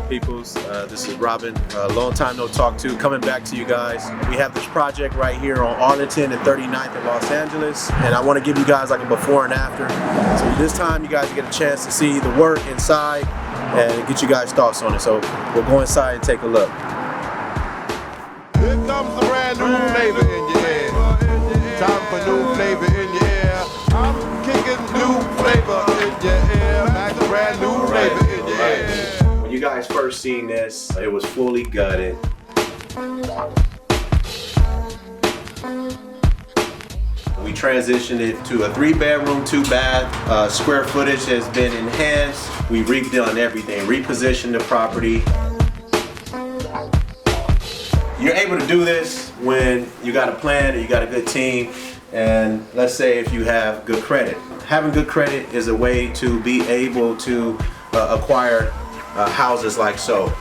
peoples? This is Robin, long time no talk to, coming back to you guys. We have this project right here on Arlington and 39th in Los Angeles, and I want to give you guys like a before and after. So this time you guys get a chance to see the work inside and get you guys thoughts on it. So we'll go inside and take a look. Here comes the brand new flavor in your ear. Time for new flavor in your ear. I'm kicking new flavor in your ear. Back to brand new flavor in your ear. When you guys first seen this, it was fully gutted. We transitioned it to a 3-bedroom, 2-bath. Square footage has been enhanced. We redone everything, repositioned the property. You're able to do this when you got a plan and you got a good team, and let's say if you have good credit. Having good credit is a way to be able to acquire houses like so.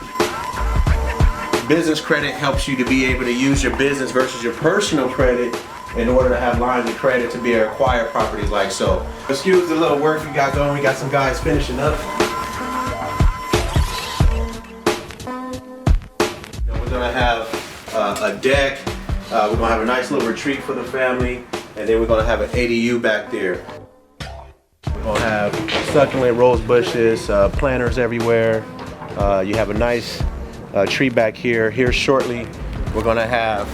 Business credit helps you to be able to use your business versus your personal credit in order to have lines of credit to be able to acquire properties like so. Excuse the little work we got going. We got some guys finishing up. We're gonna have a deck. We're gonna have a nice little retreat for the family, and then we're gonna have an ADU back there. We're gonna have succulent rose bushes, planters everywhere. You have a nice tree back here. Here shortly, we're gonna have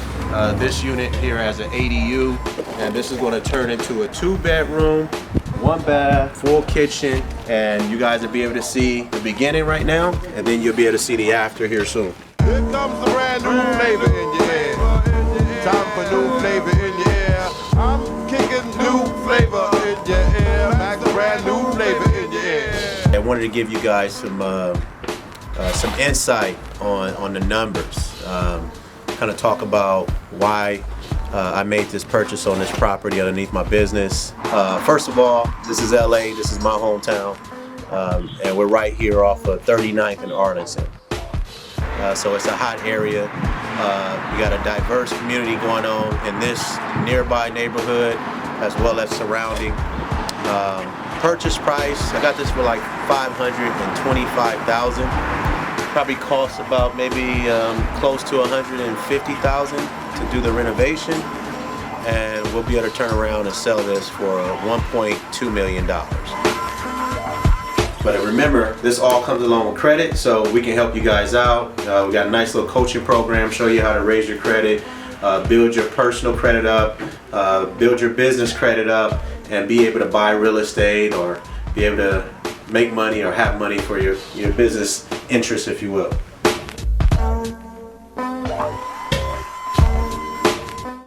this unit here as an ADU, and this is gonna turn into a 2-bedroom, 1-bath, full kitchen, and you guys will be able to see the beginning right now, and then you'll be able to see the after here soon. Here comes the brand new flavor in your ear. Time for new flavor in your ear. I'm kicking new flavor in your ear. Back to brand new flavor in your ear. I wanted to give you guys some insight on the numbers. Kind of talk about why I made this purchase on this property underneath my business. First of all, this is LA. This is my hometown, and we're right here off of 39th in Arlington. So it's a hot area. We got a diverse community going on in this nearby neighborhood as well as surrounding. Purchase price, I got this for like $525,000. Probably costs about maybe close to $150,000 to do the renovation, and we'll be able to turn around and sell this for $1.2 million. But remember, this all comes along with credit, so we can help you guys out. We got a nice little coaching program, show you how to raise your credit, build your personal credit up, build your business credit up, and be able to buy real estate or be able to make money or have money for your business interests, if you will.